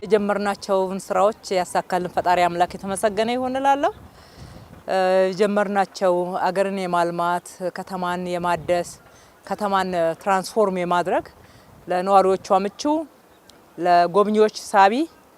የጀመርናቸውን ስራዎች ያሳካልን ፈጣሪ አምላክ የተመሰገነ ይሁን እላለሁ። የጀመርናቸው አገርን የማልማት ከተማን የማደስ ከተማን ትራንስፎርም የማድረግ ለነዋሪዎቿ ምቹ ለጎብኚዎች ሳቢ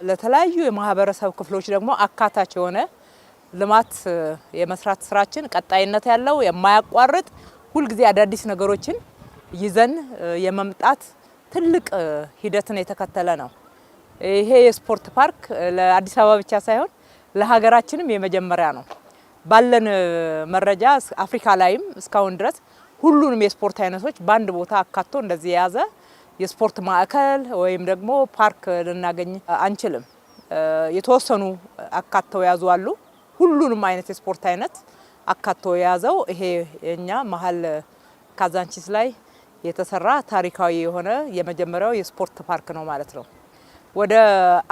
ለተለያዩ የማህበረሰብ ክፍሎች ደግሞ አካታች የሆነ ልማት የመስራት ስራችን ቀጣይነት ያለው የማያቋርጥ ሁልጊዜ አዳዲስ ነገሮችን ይዘን የመምጣት ትልቅ ሂደትን የተከተለ ነው። ይሄ የስፖርት ፓርክ ለአዲስ አበባ ብቻ ሳይሆን ለሀገራችንም የመጀመሪያ ነው። ባለን መረጃ አፍሪካ ላይም እስካሁን ድረስ ሁሉንም የስፖርት አይነቶች በአንድ ቦታ አካቶ እንደዚህ የያዘ የስፖርት ማዕከል ወይም ደግሞ ፓርክ ልናገኝ አንችልም። የተወሰኑ አካተው ያዙ አሉ። ሁሉንም አይነት የስፖርት አይነት አካቶ የያዘው ይሄ የኛ መሀል ካዛንቺስ ላይ የተሰራ ታሪካዊ የሆነ የመጀመሪያው የስፖርት ፓርክ ነው ማለት ነው። ወደ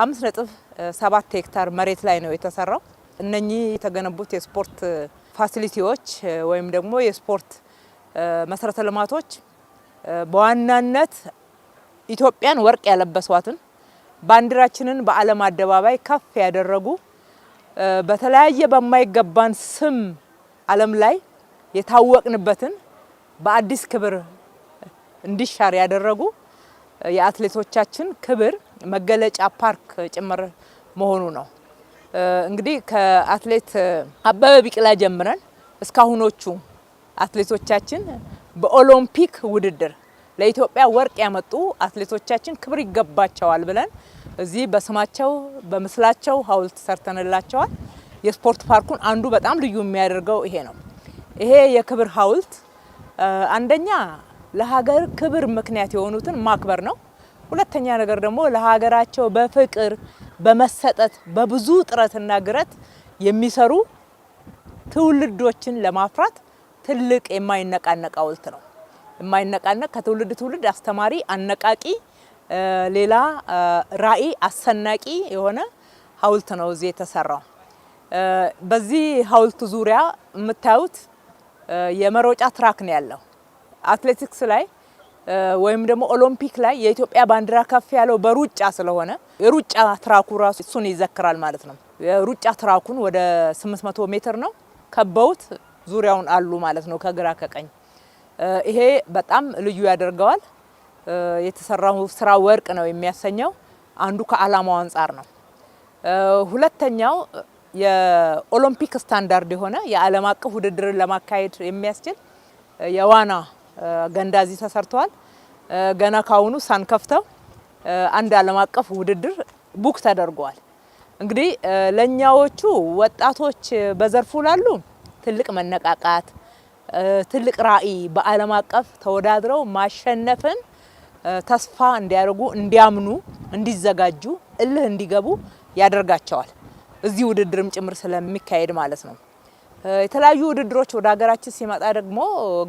5.7 ሄክታር መሬት ላይ ነው የተሰራው። እነኚህ የተገነቡት የስፖርት ፋሲሊቲዎች ወይም ደግሞ የስፖርት መሰረተ ልማቶች በዋናነት ኢትዮጵያን ወርቅ ያለበሷትን ባንዲራችንን በዓለም አደባባይ ከፍ ያደረጉ በተለያየ በማይገባን ስም ዓለም ላይ የታወቅንበትን በአዲስ ክብር እንዲሻር ያደረጉ የአትሌቶቻችን ክብር መገለጫ ፓርክ ጭምር መሆኑ ነው። እንግዲህ ከአትሌት አበበ ቢቂላ ጀምረን እስካሁኖቹ አትሌቶቻችን በኦሎምፒክ ውድድር ለኢትዮጵያ ወርቅ ያመጡ አትሌቶቻችን ክብር ይገባቸዋል ብለን እዚህ በስማቸው በምስላቸው ሐውልት ሰርተንላቸዋል። የስፖርት ፓርኩን አንዱ በጣም ልዩ የሚያደርገው ይሄ ነው። ይሄ የክብር ሐውልት አንደኛ ለሀገር ክብር ምክንያት የሆኑትን ማክበር ነው። ሁለተኛ ነገር ደግሞ ለሀገራቸው በፍቅር በመሰጠት በብዙ ጥረትና ግረት የሚሰሩ ትውልዶችን ለማፍራት ትልቅ የማይነቃነቅ ሐውልት ነው። የማይነቃነቅ ከትውልድ ትውልድ አስተማሪ አነቃቂ ሌላ ራዕይ አሰናቂ የሆነ ሐውልት ነው እዚህ የተሰራው። በዚህ ሐውልት ዙሪያ የምታዩት የመሮጫ ትራክ ነው ያለው። አትሌቲክስ ላይ ወይም ደግሞ ኦሎምፒክ ላይ የኢትዮጵያ ባንዲራ ከፍ ያለው በሩጫ ስለሆነ የሩጫ ትራኩ ራሱ እሱን ይዘክራል ማለት ነው። የሩጫ ትራኩን ወደ 800 ሜትር ነው ከበውት ዙሪያውን አሉ ማለት ነው ከግራ ከቀኝ። ይሄ በጣም ልዩ ያደርገዋል። የተሰራው ስራ ወርቅ ነው የሚያሰኘው አንዱ ከዓላማው አንፃር ነው። ሁለተኛው የኦሎምፒክ ስታንዳርድ የሆነ የዓለም አቀፍ ውድድርን ለማካሄድ የሚያስችል የዋና ገንዳ እዚህ ተሰርቷል። ገና ካሁኑ ሳንከፍተው አንድ ዓለም አቀፍ ውድድር ቡክ ተደርጓል። እንግዲህ ለኛዎቹ ወጣቶች በዘርፉ ላሉ ትልቅ መነቃቃት ትልቅ ራዕይ በዓለም አቀፍ ተወዳድረው ማሸነፍን ተስፋ እንዲያደርጉ እንዲያምኑ እንዲዘጋጁ እልህ እንዲገቡ ያደርጋቸዋል። እዚህ ውድድርም ጭምር ስለሚካሄድ ማለት ነው። የተለያዩ ውድድሮች ወደ ሀገራችን ሲመጣ ደግሞ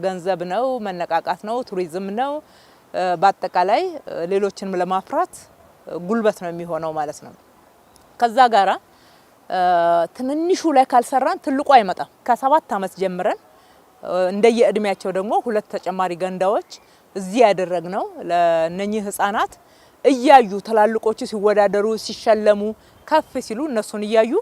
ገንዘብ ነው፣ መነቃቃት ነው፣ ቱሪዝም ነው። በአጠቃላይ ሌሎችንም ለማፍራት ጉልበት ነው የሚሆነው ማለት ነው። ከዛ ጋራ ትንንሹ ላይ ካልሰራን ትልቁ አይመጣም። ከ7 ዓመት ጀምረን እንደየእድሜያቸው ደግሞ 2 ተጨማሪ ገንዳዎች እዚህ ያደረግነው ለነኚህ ህፃናት እያዩ ትላልቆቹ ሲወዳደሩ ሲሸለሙ ከፍ ሲሉ እነሱን እያዩ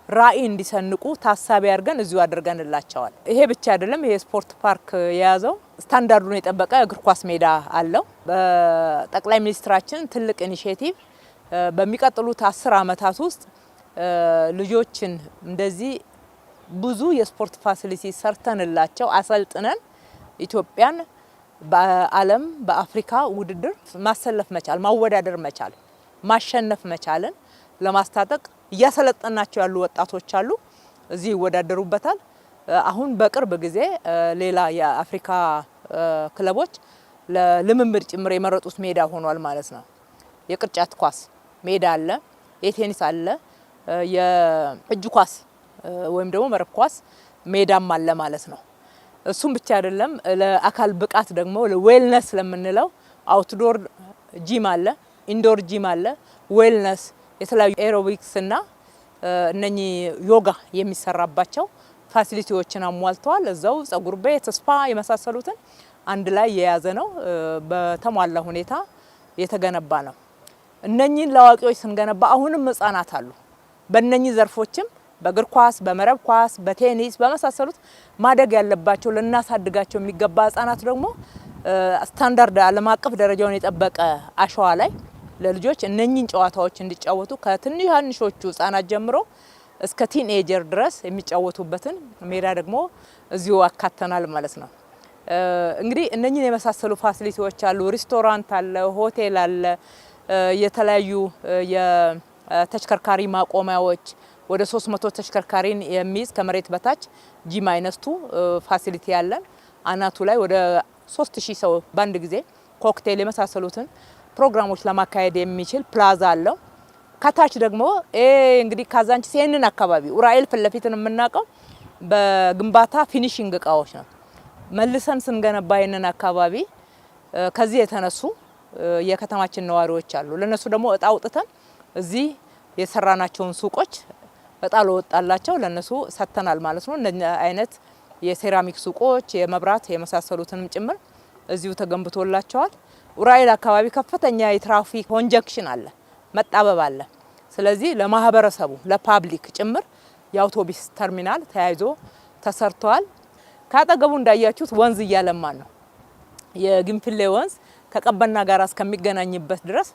ራዕይ እንዲሰንቁ ታሳቢ አድርገን እዚሁ አድርገንላቸዋል። ይሄ ብቻ አይደለም። ይሄ ስፖርት ፓርክ የያዘው ስታንዳርዱን የጠበቀ እግር ኳስ ሜዳ አለው። በጠቅላይ ሚኒስትራችን ትልቅ ኢኒሼቲቭ በሚቀጥሉት 10 ዓመታት ውስጥ ልጆችን እንደዚህ ብዙ የስፖርት ፋሲሊቲ ሰርተንላቸው አሰልጥነን ኢትዮጵያን በዓለም በአፍሪካ ውድድር ማሰለፍ መቻል ማወዳደር መቻል ማሸነፍ መቻልን ለማስታጠቅ እያሰለጠናቸው ያሉ ወጣቶች አሉ። እዚህ ይወዳደሩበታል። አሁን በቅርብ ጊዜ ሌላ የአፍሪካ ክለቦች ለልምምድ ጭምር የመረጡት ሜዳ ሆኗል ማለት ነው። የቅርጫት ኳስ ሜዳ አለ፣ የቴኒስ አለ፣ የእጅ ኳስ ወይም ደግሞ መረብ ኳስ ሜዳም አለ ማለት ነው። እሱም ብቻ አይደለም። ለአካል ብቃት ደግሞ ለዌልነስ ለምንለው አውትዶር ጂም አለ፣ ኢንዶር ጂም አለ። ዌልነስ የተለያዩ ኤሮቢክስ እና እነኚህ ዮጋ የሚሰራባቸው ፋሲሊቲዎችን አሟልተዋል። እዛው ጸጉር ቤት ስፓ የመሳሰሉትን አንድ ላይ የያዘ ነው። በተሟላ ሁኔታ የተገነባ ነው። እነኚህን ለአዋቂዎች ስንገነባ አሁንም ህፃናት አሉ። በእነኚህ ዘርፎችም በእግር ኳስ፣ በመረብ ኳስ፣ በቴኒስ በመሳሰሉት ማደግ ያለባቸው ለናሳድጋቸው የሚገባ ህፃናት ደግሞ ስታንዳርድ ዓለም አቀፍ ደረጃውን የጠበቀ አሸዋ ላይ ለልጆች እነኚህን ጨዋታዎች እንዲጫወቱ ከትንንሾቹ ህፃናት ጀምሮ እስከ ቲንኤጀር ድረስ የሚጫወቱበትን ሜዳ ደግሞ እዚሁ አካተናል ማለት ነው። እንግዲህ እነኚህን የመሳሰሉ ፋሲሊቲዎች አሉ። ሬስቶራንት አለ፣ ሆቴል አለ፣ የተለያዩ የተሽከርካሪ ማቆሚያዎች ወደ 300 ተሽከርካሪን የሚይዝ ከመሬት በታች ጂ-2 ፋሲሊቲ ያለን አናቱ ላይ ወደ 3000 ሰው በአንድ ጊዜ ኮክቴል የመሳሰሉትን ፕሮግራሞች ለማካሄድ የሚችል ፕላዛ አለው። ከታች ደግሞ እንግዲህ ካዛንቺስ ይሄንን አካባቢ ኡራኤል ፊት ለፊትን የምናውቀው በግንባታ ፊኒሺንግ እቃዎች ነው። መልሰን ስንገነባ ይሄንን አካባቢ ከዚህ የተነሱ የከተማችን ነዋሪዎች አሉ። ለነሱ ደግሞ እጣ አውጥተን እዚህ የሰራናቸውን ሱቆች እጣ ለወጣላቸው ለነሱ ሰጥተናል ማለት ነው። እነዚህ አይነት የሴራሚክ ሱቆች፣ የመብራት የመሳሰሉትንም ጭምር እዚሁ ተገንብቶላቸዋል። ኡራኤል አካባቢ ከፍተኛ የትራፊክ ኮንጀክሽን አለ፣ መጣበብ አለ። ስለዚህ ለማህበረሰቡ ለፓብሊክ ጭምር የአውቶቡስ ተርሚናል ተያይዞ ተሰርቷል። ካጠገቡ እንዳያችሁት ወንዝ እያለማን ነው። የግንፍሌ ወንዝ ከቀበና ጋር እስከሚገናኝበት ድረስ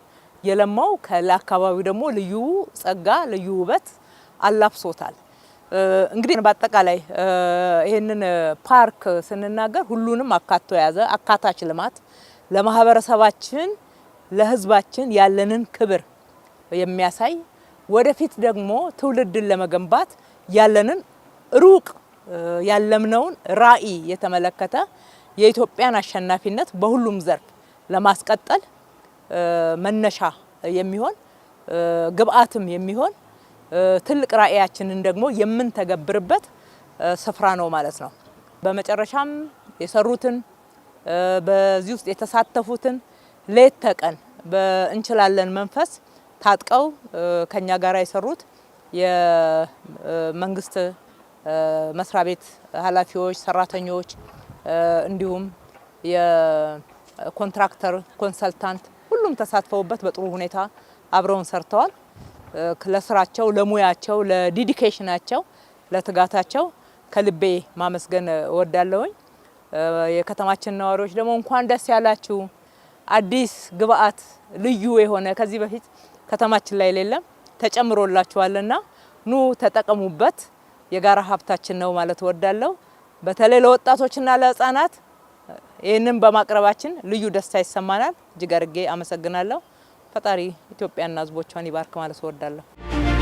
የለማው ለአካባቢው ደግሞ ልዩ ጸጋ ልዩ ውበት አላብሶታል። እንግዲህ በአጠቃላይ ይሄንን ፓርክ ስንናገር ሁሉንም አካቶ የያዘ አካታች ልማት ለማህበረሰባችን ለህዝባችን ያለንን ክብር የሚያሳይ ወደፊት ደግሞ ትውልድን ለመገንባት ያለንን ሩቅ ያለምነውን ራዕይ የተመለከተ የኢትዮጵያን አሸናፊነት በሁሉም ዘርፍ ለማስቀጠል መነሻ የሚሆን ግብአትም የሚሆን ትልቅ ራዕያችንን ደግሞ የምንተገብርበት ስፍራ ነው ማለት ነው። በመጨረሻም የሰሩትን በዚህ ውስጥ የተሳተፉትን ሌት ተቀን በእንችላለን መንፈስ ታጥቀው ከኛ ጋር የሰሩት የመንግስት መስሪያ ቤት ኃላፊዎች፣ ሰራተኞች እንዲሁም የኮንትራክተር ኮንሰልታንት ሁሉም ተሳትፈውበት በጥሩ ሁኔታ አብረውን ሰርተዋል። ለስራቸው፣ ለሙያቸው፣ ለዲዲኬሽናቸው፣ ለትጋታቸው ከልቤ ማመስገን እወዳለሁኝ። የከተማችን ነዋሪዎች ደግሞ እንኳን ደስ ያላችሁ። አዲስ ግብአት ልዩ የሆነ ከዚህ በፊት ከተማችን ላይ የሌለም ተጨምሮላችኋልና ኑ ተጠቀሙበት። የጋራ ሀብታችን ነው ማለት እወዳለሁ። በተለይ ለወጣቶችና ለህፃናት ይህንን በማቅረባችን ልዩ ደስታ ይሰማናል። እጅግ አድርጌ አመሰግናለሁ። ፈጣሪ ኢትዮጵያና ህዝቦቿን ይባርክ ማለት እወዳለሁ።